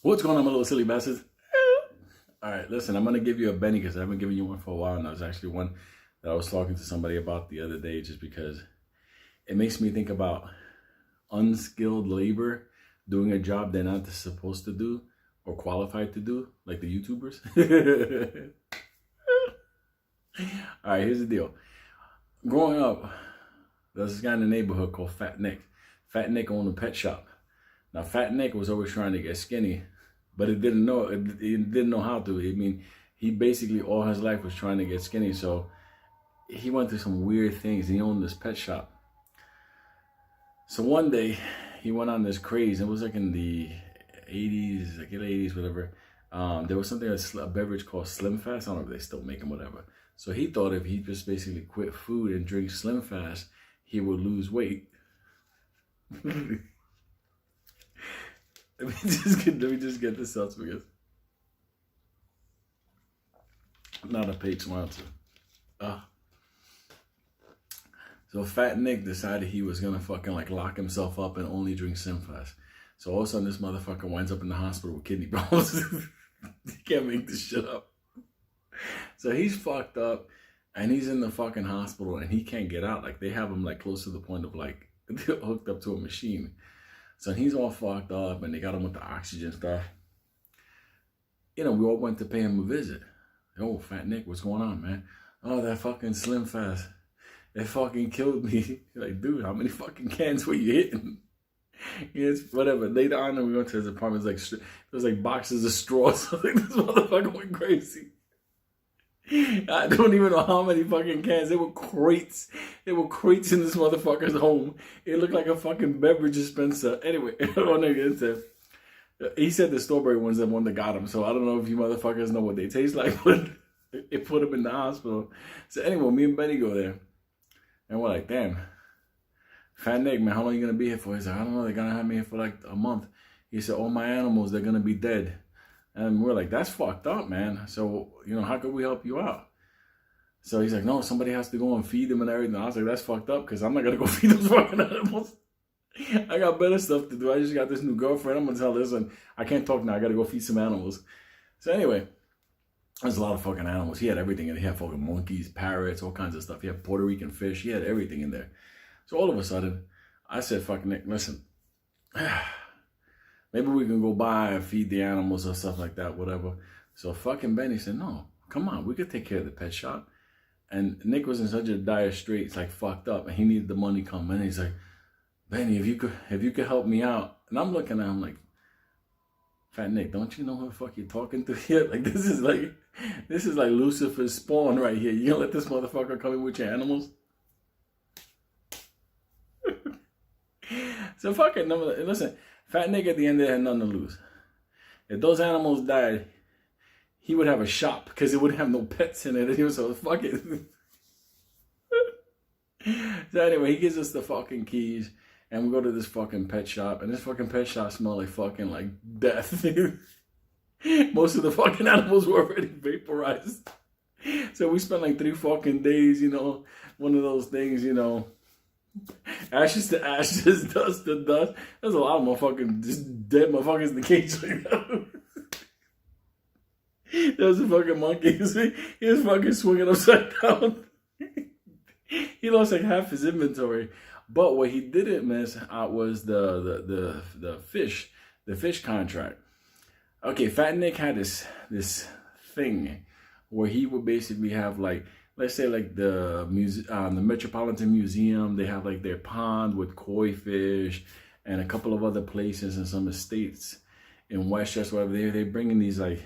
What's going on, my little silly bastards? All right, listen, I'm going to give you a Benny because I haven't given you one for a while. And that was actually one that I was talking to somebody about the other day just because it makes me think about unskilled labor doing a job they're not supposed to do or qualified to do, like the YouTubers. All right, here's the deal. Growing up, there's this guy in the neighborhood called Fat Nick. Fat Nick owned a pet shop. Now, Fat Nick was always trying to get skinny, but he didn't know how to. I mean, he basically all his life was trying to get skinny. So he went through some weird things. He owned this pet shop. So one day he went on this craze. It was like in the 80s, like in the 80s, whatever. There was something, a beverage called Slim Fast. I don't know if they still make them, whatever. So he thought if he just basically quit food and drink Slim Fast, he would lose weight. Let me just get this out because I'm not a paid sponsor. So Fat Nick decided he was gonna fucking like lock himself up and only drink Slim Fast. So all of a sudden this motherfucker winds up in the hospital with kidney problems. He can't make this shit up. So he's fucked up and he's in the fucking hospital and he can't get out. Like they have him like close to the point of like hooked up to a machine. So he's all fucked up and they got him with the oxygen stuff. You know, we all went to pay him a visit. Oh, Fat Nick, what's going on, man? Oh, that fucking Slim Fast. It fucking killed me. Like, dude, how many fucking cans were you hitting? It's whatever. Later on, we went to his apartment. It was like boxes of straws. Like, this motherfucker went crazy. I don't even know how many fucking cans. They were crates. They were crates in this motherfucker's home. It looked like a fucking beverage dispenser. Anyway, he said the strawberry one's the one that got him. So I don't know if you motherfuckers know what they taste like, but it put him in the hospital. So anyway, me and Benny go there. And we're like, damn. Fat Nick, man, how long are you going to be here for? He's like, I don't know. They're going to have me here for like a month. He said, all my animals, they're going to be dead. And we're like, that's fucked up, man. So, you know, how could we help you out? So he's like, no, somebody has to go and feed them and everything. I was like, that's fucked up because I'm not going to go feed those fucking animals. I got better stuff to do. I just got this new girlfriend. I'm going to tell this one, I can't talk now. I got to go feed some animals. So anyway, there's a lot of fucking animals. He had everything in there. He had fucking monkeys, parrots, all kinds of stuff. He had Puerto Rican fish. He had everything in there. So all of a sudden, I said, fucking Nick, listen. Maybe we can go by and feed the animals or stuff like that, whatever. So fucking Benny said, no, come on, we could take care of the pet shop. And Nick was in such a dire straits, like fucked up, and he needed the money coming in. He's like, Benny, if you could help me out. And I'm looking at him like, Fat Nick, don't you know who the fuck you're talking to here? Like this is like Lucifer's spawn right here. You gonna let this motherfucker come in with your animals? So fucking listen. Fat Nick at the end there had nothing to lose. If those animals died, he would have a shop because it wouldn't have no pets in it. He was so fuck it. So anyway, he gives us the fucking keys and we go to this fucking pet shop and this fucking pet shop smelled like fucking like death. Most of the fucking animals were already vaporized. So we spent like 3 fucking days, you know, one of those things, you know, ashes to ashes, dust to dust. There's a lot of motherfucking just dead motherfuckers in the cage right now. There was a fucking monkey. He was fucking swinging upside down. He lost like half his inventory. But what he didn't miss out was the fish contract. Okay, Fat Nick had this thing where he would basically have like, let's say like the Metropolitan Museum, they have like their pond with koi fish and a couple of other places in some estates in Westchester, whatever. They bring in these like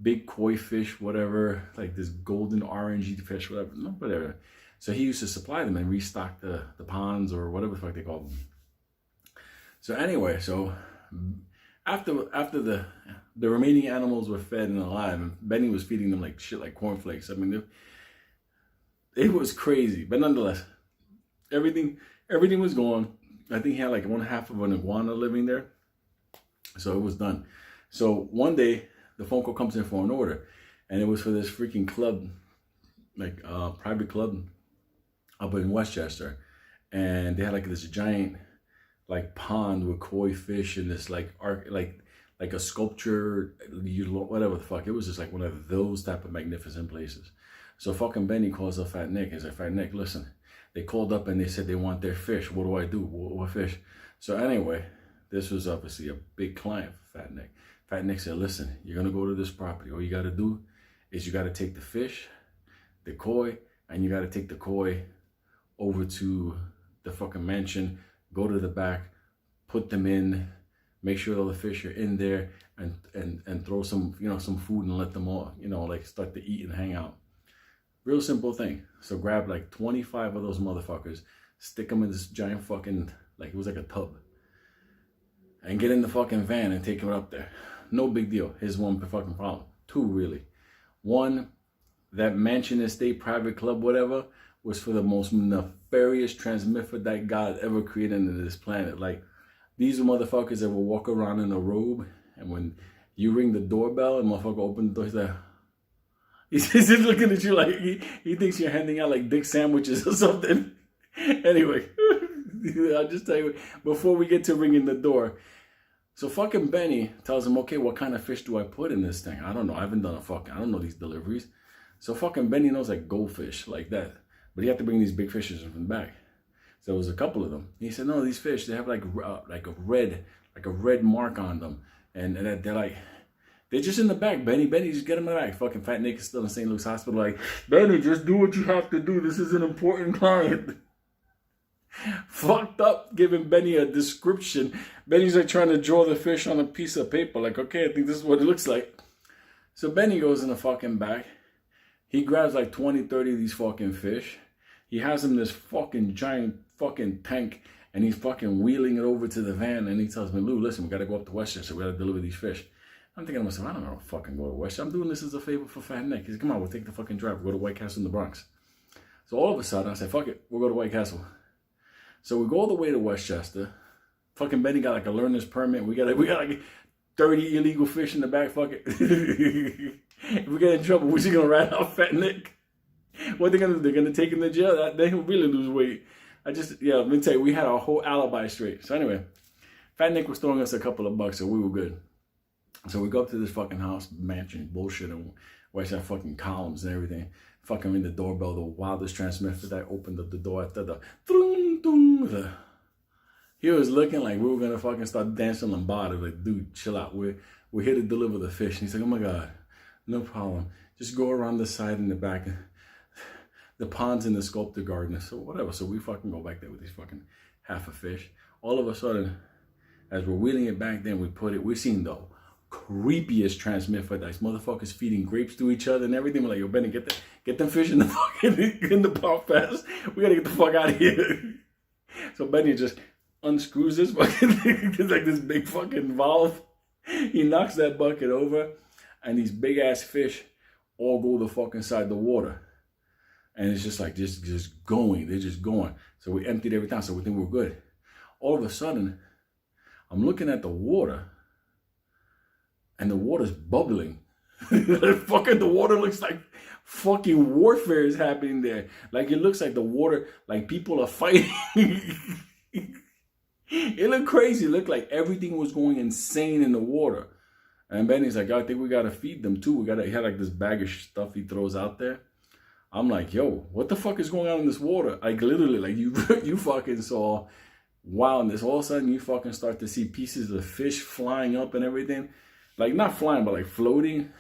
big koi fish, whatever, like this golden orangey fish, whatever. So he used to supply them and restock the ponds or whatever the fuck they call them. So anyway, so after the remaining animals were fed and alive, and Benny was feeding them like shit, like cornflakes. I mean, it was crazy, but nonetheless, everything was gone. I think he had like 1/2 of an iguana living there, so it was done. So one day, the phone call comes in for an order, and it was for this freaking club, like private club up in Westchester, and they had like this giant like pond with koi fish and this like like a sculpture, whatever the fuck. It was just like one of those type of magnificent places. So fucking Benny calls up Fat Nick. He's like, Fat Nick, listen, they called up and they said they want their fish. What do I do? What fish? So anyway, this was obviously a big client for Fat Nick. Fat Nick said, listen, you're going to go to this property. All you got to do is you got to take the fish, the koi, and you got to take the koi over to the fucking mansion, go to the back, put them in, make sure all the fish are in there, and throw some, some food and let them all, like start to eat and hang out. Real simple thing. So grab like 25 of those motherfuckers, stick them in this giant fucking, like it was like a tub, and get in the fucking van and take them up there. No big deal. Here's one fucking problem. Two, really. One, that mansion, estate, private club, whatever, was for the most nefarious transmorphodite God ever created into this planet. Like, these are motherfuckers that will walk around in a robe, and when you ring the doorbell and motherfucker open the door, he's like, he's just looking at you like he thinks you're handing out like dick sandwiches or something. Anyway, I'll just tell you, before we get to ringing the door, so fucking Benny tells him, okay, what kind of fish do I put in this thing? I don't know. I haven't done I don't know these deliveries. So fucking Benny knows like goldfish, like that. But he had to bring these big fishes from the back. So there was a couple of them. He said, no, these fish, they have like a red mark on them. And they're just in the back, Benny, just get them in the back. Fucking Fat Nick is still in St. Luke's Hospital, like, Benny, just do what you have to do. This is an important client. Fucked up, giving Benny a description. Benny's like trying to draw the fish on a piece of paper. Like, okay, I think this is what it looks like. So Benny goes in the fucking back. He grabs like 20, 30 of these fucking fish. He has them in this fucking giant fucking tank, and he's fucking wheeling it over to the van, and he tells me, Lou, listen, we gotta go up to Westchester. We gotta deliver these fish. I'm thinking to myself, I don't know fucking go to Westchester. I'm doing this as a favor for Fat Nick. He said, come on, we'll take the fucking drive. We'll go to White Castle in the Bronx. So all of a sudden, I said, fuck it, we'll go to White Castle. So we go all the way to Westchester. Fucking Benny got like a learner's permit. We got like 30 illegal fish in the back. Fuck it. If we get in trouble, we're just gonna rat out Fat Nick. What they gonna do? They're gonna take him to jail. They will really lose weight. Let me tell you, we had our whole alibi straight. So anyway, Fat Nick was throwing us a couple of bucks, so we were good. So we go up to this fucking house, mansion, bullshit, and watch that fucking columns and everything. Fucking ring the doorbell, the wildest transmitter that opened up the door after the he was looking like we were gonna fucking start dancing lambada. Like, dude, chill out. We're here to deliver the fish. And he's like, oh my God, no problem. Just go around the side and the back. The pond's in the sculptor garden. So whatever. So we fucking go back there with these fucking half a fish. All of a sudden, as we're wheeling it back, then we're seeing the creepiest transmorphodite motherfuckers feeding grapes to each other and everything. We're like, yo, Benny, get them fish in the fucking in the pond fast. We gotta get the fuck out of here. So Benny just unscrews this fucking thing. It's like this big fucking valve. He knocks that bucket over, and these big ass fish all go the fucking side the water. And it's just like just going. They're just going. So we emptied every time. So we think we're good. All of a sudden, I'm looking at the water, and the water's bubbling. Fucking the water looks like fucking warfare is happening there. Like, it looks like the water, like people are fighting. It looked crazy. It looked like everything was going insane in the water. And Benny's like, I think we gotta feed them too. He had like this bag of stuff he throws out there. I'm like, yo, what the fuck is going on in this water? Like, literally, like you fucking saw wildness. All of a sudden, you fucking start to see pieces of fish flying up and everything. Like, not flying, but like floating.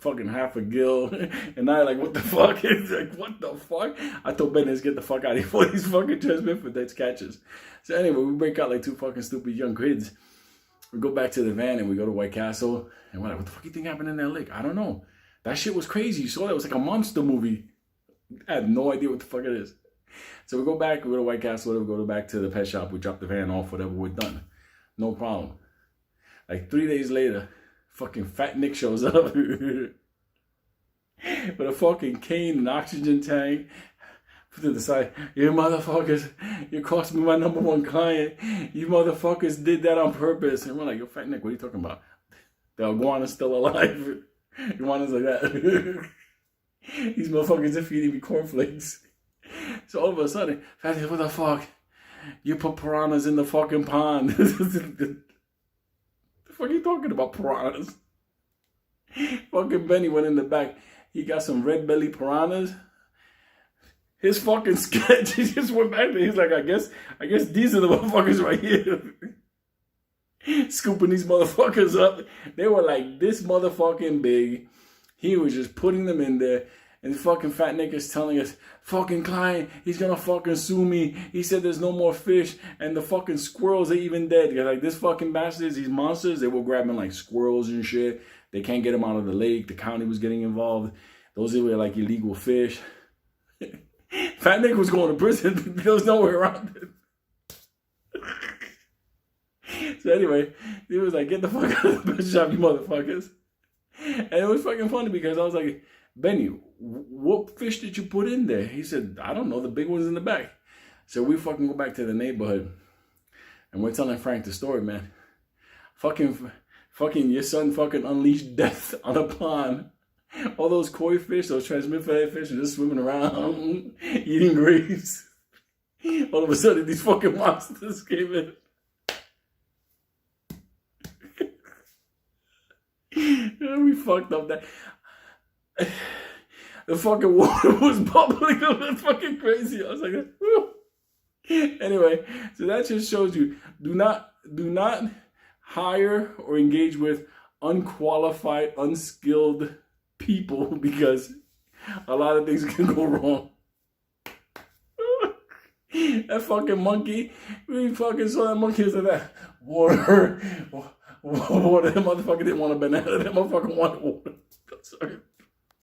Fucking half a gill. And I like, what the fuck? It's like, what the fuck? I told Ben, let's get the fuck out of here before these fucking transmorphodite catches. So anyway, we break out like two fucking stupid young kids. We go back to the van and we go to White Castle. And we're like, what the fuck you think happened in that lake? I don't know. That shit was crazy. You saw that? It was like a monster movie. I have no idea what the fuck it is. So we go back, we go to White Castle, we go back to the pet shop, we drop the van off, whatever, we're done. No problem. Like 3 days later, fucking Fat Nick shows up with a fucking cane and oxygen tank. Put to the side, you motherfuckers, you cost me my #1 client. You motherfuckers did that on purpose. And we're like, yo, Fat Nick, what are you talking about? The iguana's still alive. Iguana's like that. These motherfuckers are feeding me cornflakes. So all of a sudden, Fat Nick, what the fuck? You put piranhas in the fucking pond. The fuck are you talking about, piranhas? Fucking Benny went in the back. He got some red belly piranhas. His fucking sketch, he just went back there. He's like, I guess these are the motherfuckers right here. Scooping these motherfuckers up. They were like this motherfucking big. He was just putting them in there. And the fucking fat nigga is telling us, fucking client, he's gonna fucking sue me. He said there's no more fish. And the fucking squirrels are even dead. Like this fucking bastards, these monsters, they were grabbing like squirrels and shit. They can't get them out of the lake. The county was getting involved. Those were like illegal fish. Fat nigga was going to prison. There was nowhere around it. So anyway, he was like, get the fuck out of the fish shop, you motherfuckers. And it was fucking funny because I was like, Benny, what fish did you put in there? He said, I don't know, the big one's in the back. So we fucking go back to the neighborhood. And we're telling Frank the story, man. Fucking your son fucking unleashed death on a pond. All those koi fish, those transmifid fish are just swimming around, eating grapes. All of a sudden, these fucking monsters came in. We fucked up that. The fucking water was bubbling. It was fucking crazy. I was like, whew. Anyway, so that just shows you, do not hire or engage with unqualified, unskilled people because a lot of things can go wrong. That fucking monkey, we fucking saw that monkey was like that. Water. That motherfucker didn't want a banana. That motherfucker wanted water. Sorry.